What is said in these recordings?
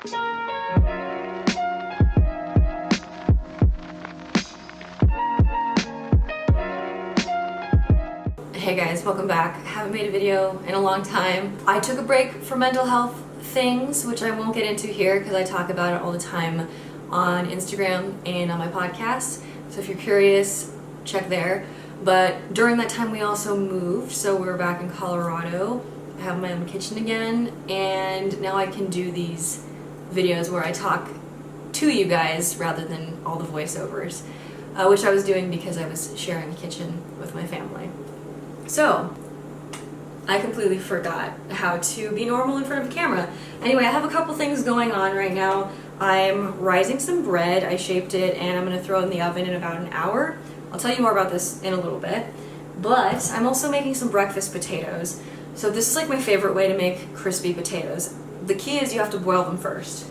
Hey guys, welcome back. Haven't made a video in a long time. I took a break from mental health things, which I won't get into here because I talk about it all the time on Instagram and on my podcast. So if you're curious, check there. But during that time we also moved, so we were back in Colorado. I have my own kitchen again, and now I can do these videos where I talk to you guys rather than all the voiceovers, which I was doing because I was sharing a kitchen with my family. So, I completely forgot how to be normal in front of a camera. Anyway, I have a couple things going on right now. I'm rising some bread. I shaped it and I'm going to throw it in the oven in about an hour. I'll tell you more about this in a little bit. But I'm also making some breakfast potatoes. So this is like my favorite way to make crispy potatoes. The key is you have to boil them first.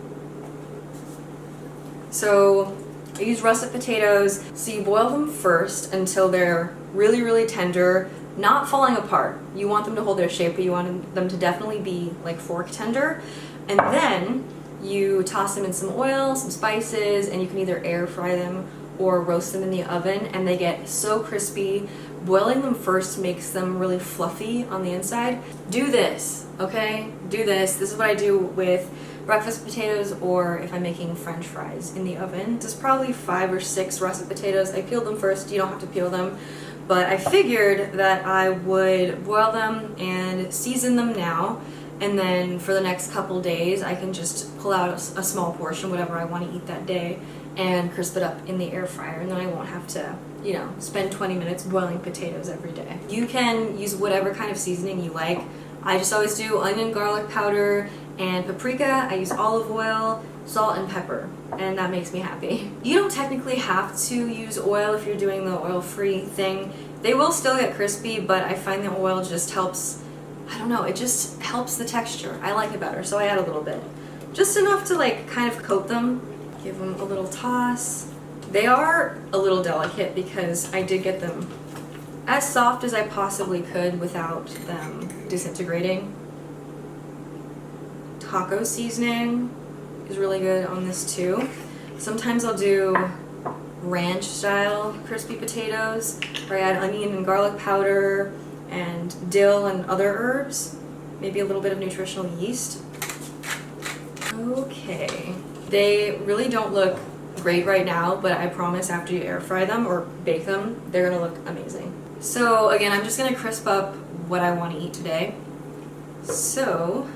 So I use russet potatoes. So you boil them first until they're really, really tender, not falling apart. You want them to hold their shape, but you want them to definitely be like fork tender. And then you toss them in some oil, some spices, and you can either air fry them or roast them in the oven, and they get so crispy. Boiling them first makes them really fluffy on the inside. Do this, okay? Do this. This is what I do with breakfast potatoes, or if I'm making French fries in the oven. This is probably 5 or 6 russet potatoes. I peeled them first. You don't have to peel them. But I figured that I would boil them and season them now, and then for the next couple days I can just pull out a small portion, whatever I want to eat that day, and crisp it up in the air fryer, and then I won't have to, you know, spend 20 minutes boiling potatoes every day. You can use whatever kind of seasoning you like. I just always do onion, garlic powder, and paprika. I use olive oil, salt, and pepper, and that makes me happy. You don't technically have to use oil if you're doing the oil-free thing. They will still get crispy, but I find the oil just helps, I don't know, it just helps the texture. I like it better, so I add a little bit. Just enough to like kind of coat them, give them a little toss. They are a little delicate because I did get them as soft as I possibly could without them disintegrating. Taco seasoning is really good on this too. Sometimes I'll do ranch style crispy potatoes where I add onion and garlic powder and dill and other herbs, maybe a little bit of nutritional yeast. Okay, they really don't look great right now, but I promise after you air fry them or bake them, they're gonna look amazing. So again, I'm just gonna crisp up what I want to eat today. So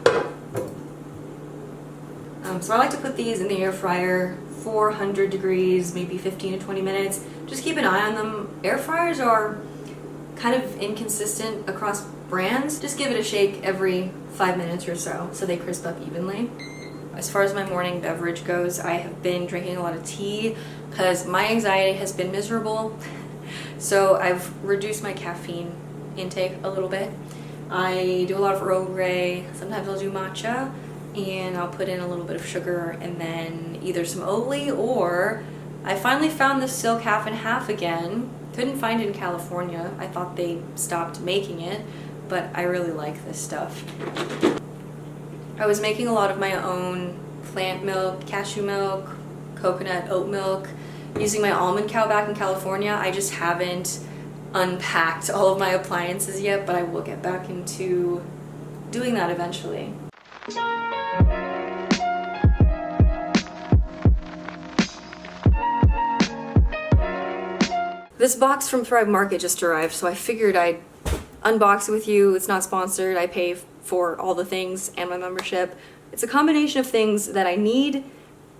I like to put these in the air fryer, 400 degrees, maybe 15 to 20 minutes. Just keep an eye on them. Air fryers are kind of inconsistent across brands. Just give it a shake every 5 minutes or so they crisp up evenly. As far as my morning beverage goes, I have been drinking a lot of tea because my anxiety has been miserable. So I've reduced my caffeine intake a little bit. I do a lot of Earl Grey. Sometimes I'll do matcha, and I'll put in a little bit of sugar and then either some Oatly, or I finally found this Silk Half and Half again. Couldn't find it in California. I thought they stopped making it, but I really like this stuff. I was making a lot of my own plant milk, cashew milk, coconut oat milk, using my almond cow back in California. I just haven't unpacked all of my appliances yet, but I will get back into doing that eventually. This box from Thrive Market just arrived, so I figured I'd unbox it with you. It's not sponsored. I pay for all the things and my membership. It's a combination of things that I need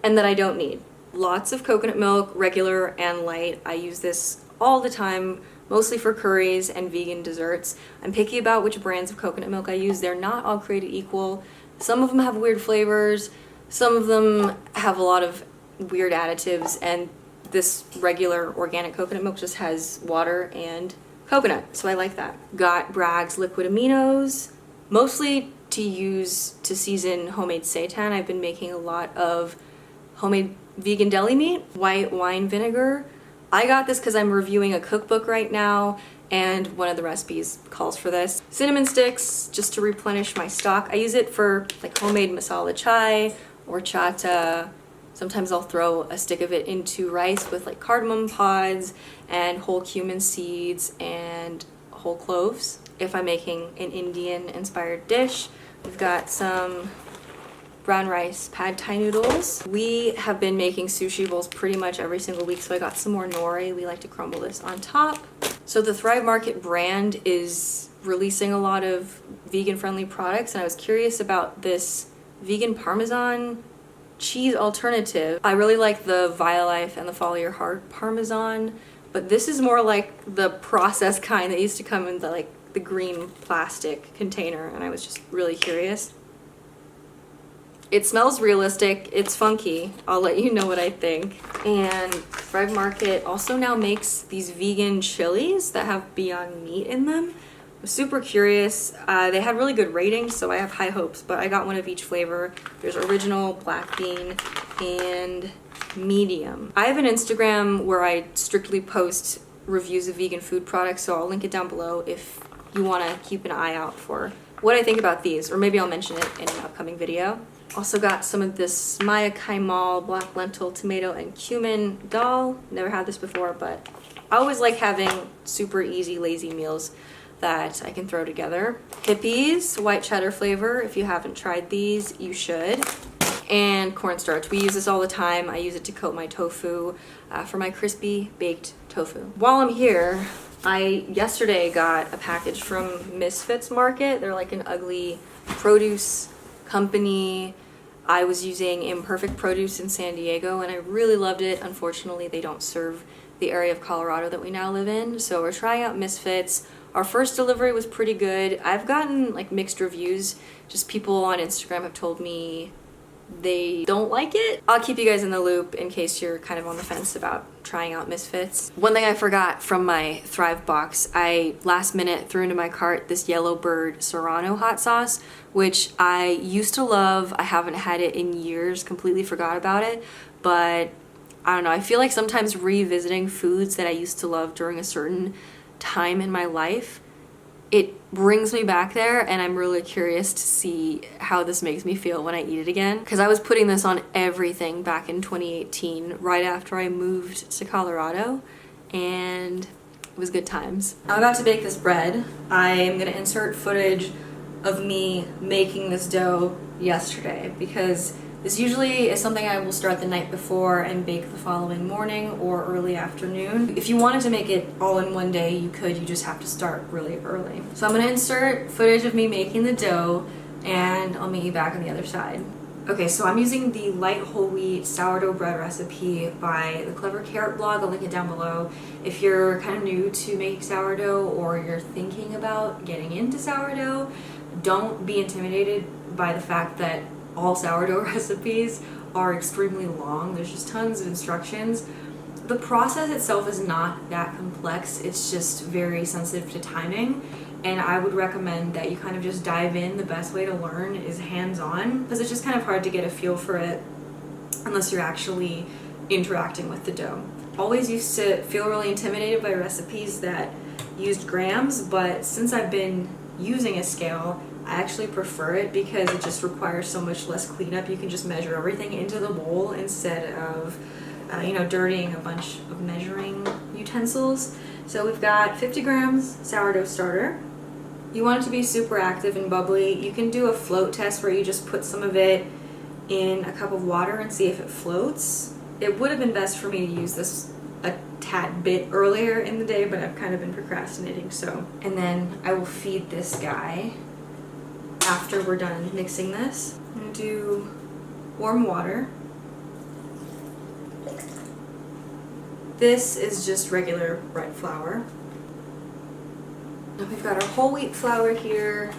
and that I don't need. Lots of coconut milk, regular and light. I use this all the time, mostly for curries and vegan desserts. I'm picky about which brands of coconut milk I use. They're not all created equal. Some of them have weird flavors. Some of them have a lot of weird additives, and this regular organic coconut milk just has water and coconut, so I like that. Got Bragg's liquid aminos, mostly to use to season homemade seitan. I've been making a lot of homemade vegan deli meat, white wine vinegar. I got this because I'm reviewing a cookbook right now, and one of the recipes calls for this. Cinnamon sticks, just to replenish my stock. I use it for like homemade masala chai horchata. Sometimes I'll throw a stick of it into rice with like cardamom pods and whole cumin seeds and whole cloves. If I'm making an Indian inspired dish, we've got some brown rice pad thai noodles. We have been making sushi bowls pretty much every single week, so I got some more nori. We like to crumble this on top. So the Thrive Market brand is releasing a lot of vegan friendly products, and I was curious about this vegan Parmesan cheese alternative. I really like the Violife and the Follow Your Heart Parmesan, but this is more like the processed kind that used to come in the green plastic container, and I was just really curious. It smells realistic, it's funky, I'll let you know what I think. And Thrive Market also now makes these vegan chilies that have Beyond Meat in them. I was super curious. They had really good ratings, so I have high hopes, but I got one of each flavor. There's original, black bean, and medium. I have an Instagram where I strictly post reviews of vegan food products, so I'll link it down below if you want to keep an eye out for what I think about these, or maybe I'll mention it in an upcoming video. Also got some of this Maya Kaimal black lentil, tomato, and cumin dal. Never had this before, but I always like having super easy, lazy meals that I can throw together. Hippies, white cheddar flavor. If you haven't tried these, you should. And cornstarch. We use this all the time. I use it to coat my tofu for my crispy baked tofu. While I'm here, I yesterday got a package from Misfits Market. They're like an ugly produce company. I was using Imperfect Produce in San Diego and I really loved it. Unfortunately, they don't serve the area of Colorado that we now live in, so we're trying out Misfits. Our first delivery was pretty good. I've gotten like mixed reviews. Just people on Instagram have told me they don't like it. I'll keep you guys in the loop in case you're kind of on the fence about trying out Misfits. One thing I forgot from my Thrive box, I last minute threw into my cart this Yellowbird Serrano hot sauce, which I used to love. I haven't had it in years, completely forgot about it, but I don't know, I feel like sometimes revisiting foods that I used to love during a certain time in my life, it brings me back there, and I'm really curious to see how this makes me feel when I eat it again. Because I was putting this on everything back in 2018, right after I moved to Colorado, and it was good times. I'm about to bake this bread. I am gonna insert footage of me making this dough yesterday, because this usually is something I will start the night before and bake the following morning or early afternoon. If you wanted to make it all in one day, you could. You just have to start really early. So I'm gonna insert footage of me making the dough, and I'll meet you back on the other side. Okay, so I'm using the light whole wheat sourdough bread recipe by the Clever Carrot blog. I'll link it down below. If you're kind of new to making sourdough or you're thinking about getting into sourdough, don't be intimidated by the fact that all sourdough recipes are extremely long. There's just tons of instructions. The process itself is not that complex. It's just very sensitive to timing, and I would recommend that you kind of just dive in. The best way to learn is hands-on, because it's just kind of hard to get a feel for it unless you're actually interacting with the dough. Always used to feel really intimidated by recipes that used grams, but since I've been using a scale, I actually prefer it because it just requires so much less cleanup. You can just measure everything into the bowl instead of dirtying a bunch of measuring utensils. So we've got 50 grams sourdough starter. You want it to be super active and bubbly. You can do a float test where you just put some of it in a cup of water and see if it floats. It would have been best for me to use this a tad bit earlier in the day, but I've kind of been procrastinating, so. And then I will feed this guy after we're done mixing this. I'm gonna do warm water. This is just regular bread flour. Now we've got our whole wheat flour here.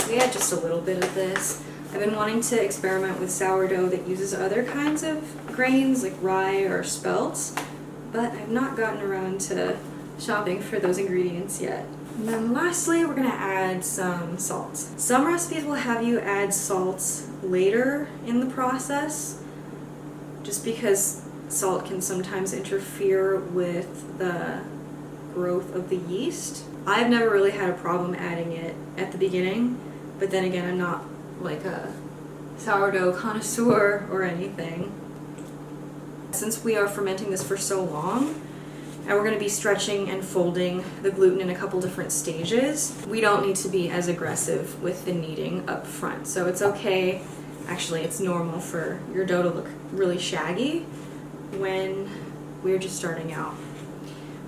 We add just a little bit of this. I've been wanting to experiment with sourdough that uses other kinds of grains like rye or spelt, but I've not gotten around to shopping for those ingredients yet. And then lastly, we're gonna add some salt. Some recipes will have you add salt later in the process, just because salt can sometimes interfere with the growth of the yeast. I've never really had a problem adding it at the beginning, but then again, I'm not like a sourdough connoisseur or anything. Since we are fermenting this for so long, and we're going to be stretching and folding the gluten in a couple different stages, we don't need to be as aggressive with the kneading up front. So it's okay, actually it's normal for your dough to look really shaggy when we're just starting out.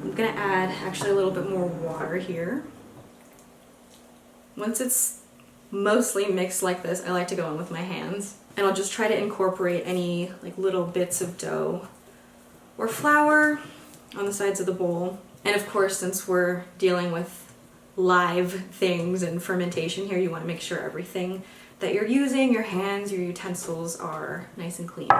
I'm going to add actually a little bit more water here. Once it's mostly mixed like this, I like to go in with my hands, and I'll just try to incorporate any like little bits of dough or flour on the sides of the bowl. And of course, since we're dealing with live things and fermentation here, you want to make sure everything that you're using, your hands, your utensils, are nice and clean.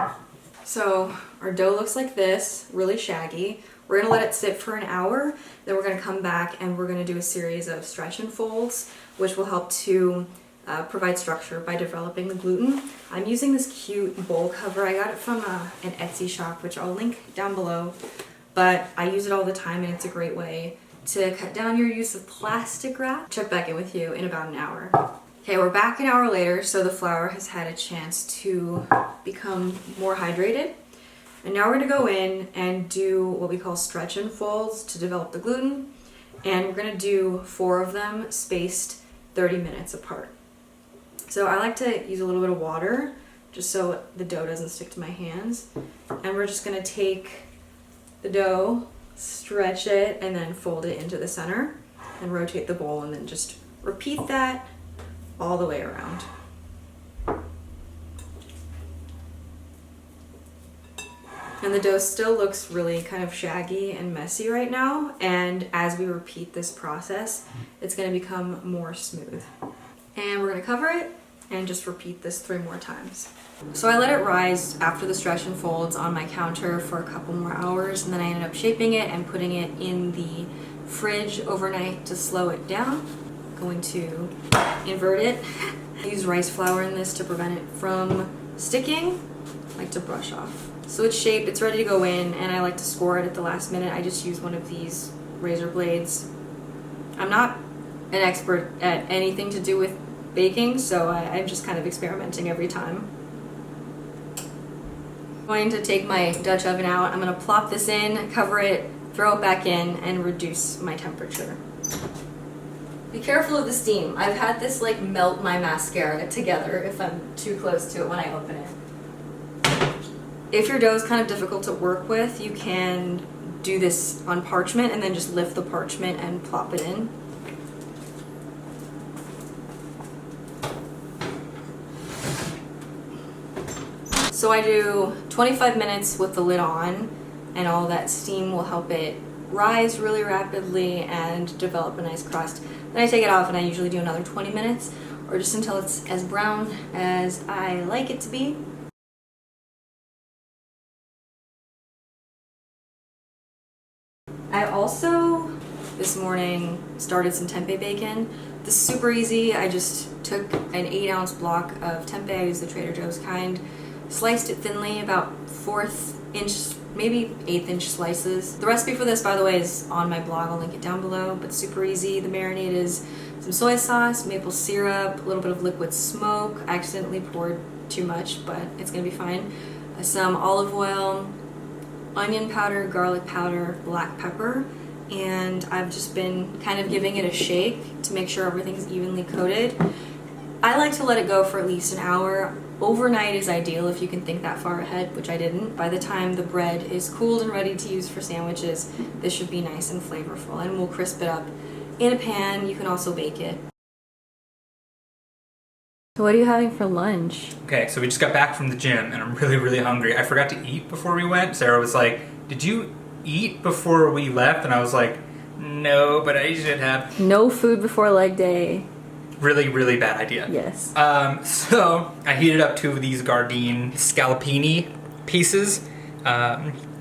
So our dough looks like this, really shaggy. We're gonna let it sit for an hour, then we're gonna come back and we're gonna do a series of stretch and folds, which will help to provide structure by developing the gluten. I'm using this cute bowl cover. I got it from an Etsy shop, which I'll link down below, but I use it all the time and it's a great way to cut down your use of plastic wrap. Check back in with you in about an hour. Okay, we're back an hour later, so the flour has had a chance to become more hydrated. And now we're gonna go in and do what we call stretch and folds to develop the gluten. And we're gonna do 4 of them spaced 30 minutes apart. So I like to use a little bit of water just so the dough doesn't stick to my hands. And we're just gonna take the dough, stretch it, and then fold it into the center and rotate the bowl, and then just repeat that all the way around. And the dough still looks really kind of shaggy and messy right now, and as we repeat this process, it's going to become more smooth. And we're going to cover it and just repeat this 3 more times. So I let it rise after the stretch and folds on my counter for a couple more hours, and then I ended up shaping it and putting it in the fridge overnight to slow it down. Going to invert it. I use rice flour in this to prevent it from sticking. I like to brush off. So it's shaped, it's ready to go in, and I like to score it at the last minute. I just use one of these razor blades. I'm not an expert at anything to do with baking, so I'm just kind of experimenting every time. I'm going to take my Dutch oven out. I'm going to plop this in, cover it, throw it back in, and reduce my temperature. Be careful of the steam. I've had this like melt my mascara together if I'm too close to it when I open it. If your dough is kind of difficult to work with, you can do this on parchment and then just lift the parchment and plop it in. So I do 25 minutes with the lid on, and all that steam will help it rise really rapidly and develop a nice crust. Then I take it off and I usually do another 20 minutes, or just until it's as brown as I like it to be. I also, this morning, started some tempeh bacon. This is super easy. I just took an 8-ounce block of tempeh. I used the Trader Joe's kind. Sliced it thinly, about 1/4 inch, maybe 1/8 inch slices. The recipe for this, by the way, is on my blog. I'll link it down below, but super easy. The marinade is some soy sauce, maple syrup, a little bit of liquid smoke. I accidentally poured too much, but it's gonna be fine. Some olive oil, onion powder, garlic powder, black pepper, and I've just been kind of giving it a shake to make sure everything's evenly coated. I like to let it go for at least an hour. Overnight is ideal if you can think that far ahead, which I didn't. By the time the bread is cooled and ready to use for sandwiches, this should be nice and flavorful, and we'll crisp it up in a pan. You can also bake it. So what are you having for lunch? Okay, so we just got back from the gym and I'm really, really hungry. I forgot to eat before we went. Sarah was like, "Did you eat before we left?" And I was like, "No, but I should have." No food before leg day. Really, really bad idea. Yes. So I heated up 2 of these Gardein scallopini pieces,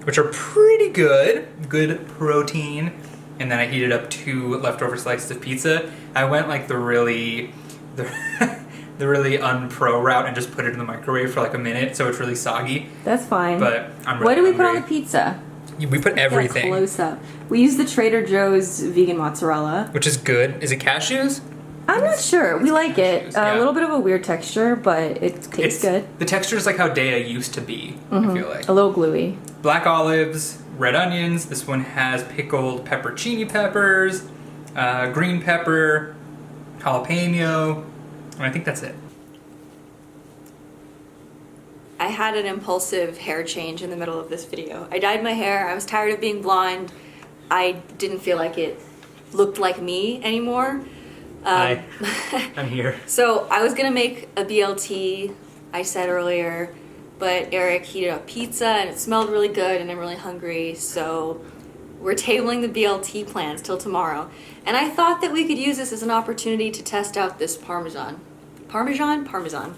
which are pretty good protein. And then I heated up 2 leftover slices of pizza. I went like the really unpro route and just put it in the microwave for like a minute, so it's really soggy. That's fine. But I'm really What do we hungry. put on the pizza? We put everything. Yeah, close up. We use the Trader Joe's vegan mozzarella. Which is good. Is it cashews? I'm not sure. We like it. Yeah. A little bit of a weird texture, but it tastes good. The texture is like how Daya used to be, I feel like. A little gluey. Black olives, red onions. This one has pickled peppercini peppers, green pepper, jalapeno, and I think that's it. I had an impulsive hair change in the middle of this video. I dyed my hair. I was tired of being blonde. I didn't feel like it looked like me anymore. Hi, I'm here. So I was gonna make a BLT, I said earlier, but Eric heated up pizza and it smelled really good and I'm really hungry, so we're tabling the BLT plans till tomorrow. And I thought that we could use this as an opportunity to test out this Parmesan. Parmesan.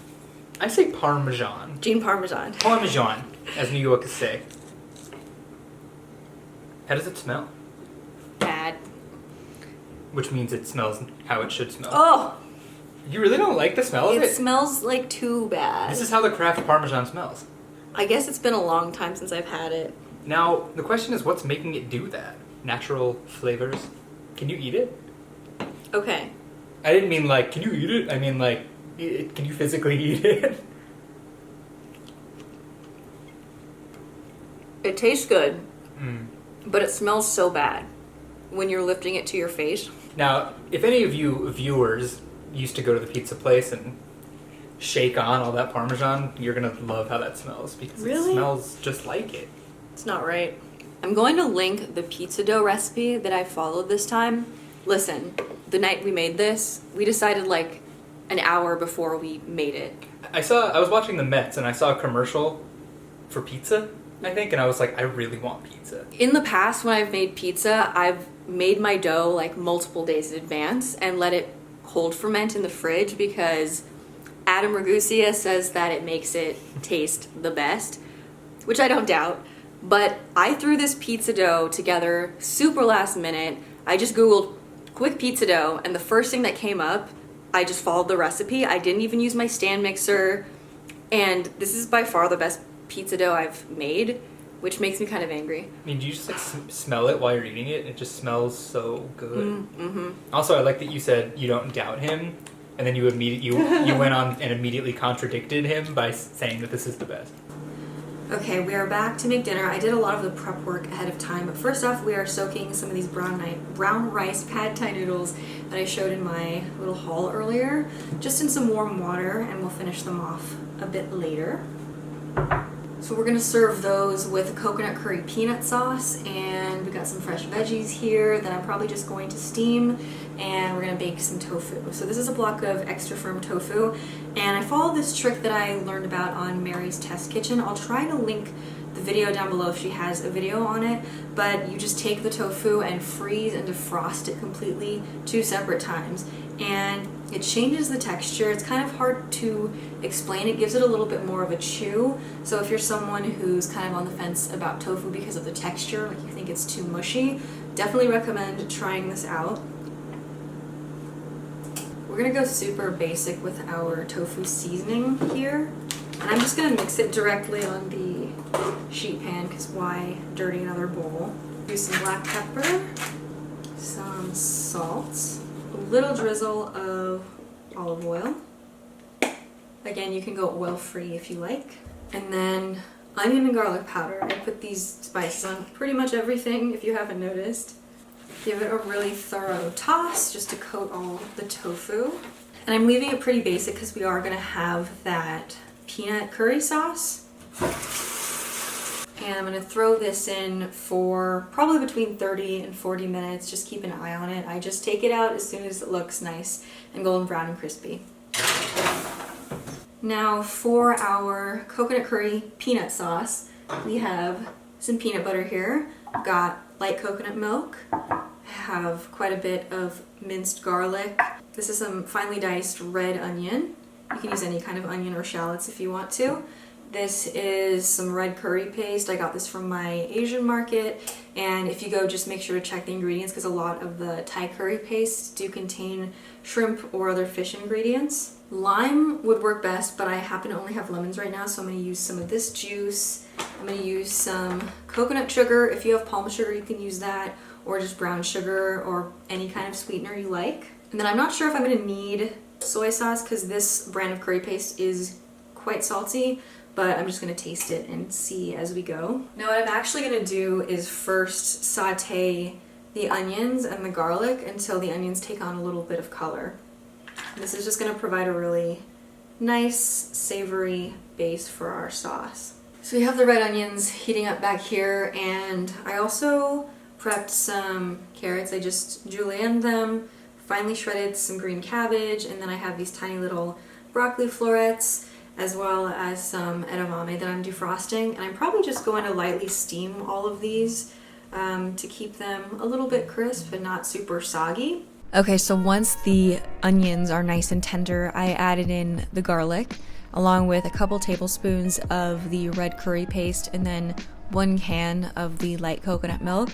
I say Parmesan. Gene Parmesan. Parmesan, as New Yorkers say. How does it smell? Bad. Which means it smells how it should smell. Oh! You really don't like the smell of It it? smells like too bad. This is how the Kraft Parmesan smells. I guess it's been a long time since I've had it. Now, the question is, what's making it do that? Natural flavors? Can you eat it? Okay. I didn't mean like, can you eat it? I mean like, can you physically eat it? It tastes good, but it smells so bad when you're lifting it to your face. Now, if any of you viewers used to go to the pizza place and shake on all that Parmesan, you're gonna love how that smells because Really? it smells just like it. It's not right. I'm going to link the pizza dough recipe that I followed this time. Listen, the night we made this, we decided like an hour before we made it. I was watching the Mets and I saw a commercial for pizza, I think, and I was like, I really want pizza. In the past, when I've made pizza, I've made my dough like multiple days in advance and let it cold ferment in the fridge because Adam Ragusia says that it makes it taste the best, which I don't doubt. But I threw this pizza dough together super last minute. I just Googled quick pizza dough, and the first thing that came up, I just followed the recipe. I didn't even use my stand mixer, and this is by far the best pizza dough I've made, which makes me kind of angry. I mean, do you just like smell it while you're eating it? It just smells so good. Mm-hmm. Also, I like that you said you don't doubt him, and then you went on and immediately contradicted him by saying that this is the best. Okay, we are back to make dinner. I did a lot of the prep work ahead of time, but first off, we are soaking some of these brown rice pad thai noodles that I showed in my little haul earlier, just in some warm water, and we'll finish them off a bit later. So we're gonna serve those with a coconut curry peanut sauce, and we got some fresh veggies here that I'm probably just going to steam, and we're gonna bake some tofu. So this is a block of extra firm tofu, and I followed this trick that I learned about on Mary's Test Kitchen. I'll try to link the video down below if she has a video on it, but you just take the tofu and freeze and defrost it completely 2 separate times, and it changes the texture. It's kind of hard to explain. It gives it a little bit more of a chew. So if you're someone who's kind of on the fence about tofu because of the texture, like you think it's too mushy, definitely recommend trying this out. We're gonna go super basic with our tofu seasoning here. And I'm just gonna mix it directly on the sheet pan, because why dirty another bowl? Use some black pepper, some salt, a little drizzle of olive oil. Again, you can go oil-free if you like. And then onion and garlic powder. I put these spices on pretty much everything, if you haven't noticed. Give it a really thorough toss just to coat all the tofu. And I'm leaving it pretty basic because we are gonna have that peanut curry sauce. And I'm gonna throw this in for probably between 30 and 40 minutes. Just keep an eye on it. I just take it out as soon as it looks nice and golden brown and crispy. Now for our coconut curry peanut sauce, we have some peanut butter here. I've got light coconut milk. I have quite a bit of minced garlic. This is some finely diced red onion. You can use any kind of onion or shallots if you want to. This is some red curry paste. I got this from my Asian market, and if you go, just make sure to check the ingredients because a lot of the Thai curry pastes do contain shrimp or other fish ingredients. Lime would work best, but I happen to only have lemons right now, so I'm going to use some of this juice. I'm going to use some coconut sugar. If you have palm sugar, you can use that, or just brown sugar or any kind of sweetener you like. And then I'm not sure if I'm gonna need soy sauce because this brand of curry paste is quite salty, but I'm just gonna taste it and see as we go. Now what I'm actually gonna do is first saute the onions and the garlic until the onions take on a little bit of color. This is just gonna provide a really nice, savory base for our sauce. So we have the red onions heating up back here, and I also prepped some carrots. I just julienned them, finely shredded some green cabbage, and then I have these tiny little broccoli florets, as well as some edamame that I'm defrosting. And I'm probably just going to lightly steam all of these to keep them a little bit crisp and not super soggy. Okay, so once the onions are nice and tender, I added in the garlic, along with a couple tablespoons of the red curry paste, and then 1 can of the light coconut milk.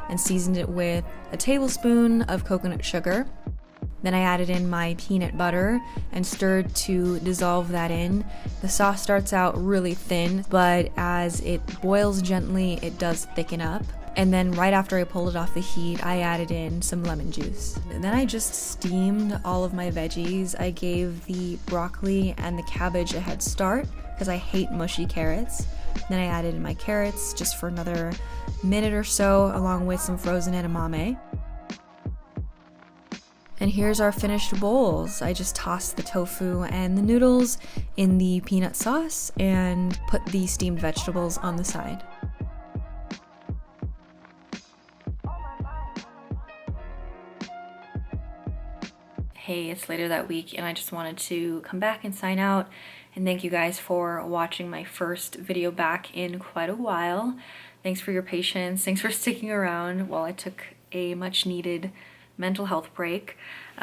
And seasoned it with a tablespoon of coconut sugar. Then I added in my peanut butter and stirred to dissolve that in. The sauce starts out really thin, but as it boils gently, it does thicken up. And then right after I pulled it off the heat, I added in some lemon juice. And then I just steamed all of my veggies. I gave the broccoli and the cabbage a head start because I hate mushy carrots. Then I added in my carrots just for another minute or so, along with some frozen edamame. And here's our finished bowls. I just tossed the tofu and the noodles in the peanut sauce and put the steamed vegetables on the side. Hey, it's later that week and I just wanted to come back and sign out and thank you guys for watching my first video back in quite a while. Thanks for your patience. Thanks for sticking around while I took a much needed mental health break.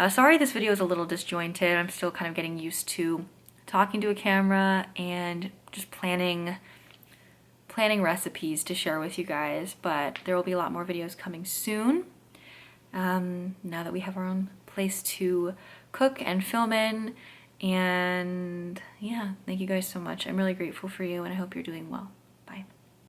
Sorry this video is a little disjointed. I'm still kind of getting used to talking to a camera and just planning recipes to share with you guys, but there will be a lot more videos coming soon. Now that we have our own place to cook and film in, and yeah, thank you guys so much. I'm really grateful for you and I hope you're doing well.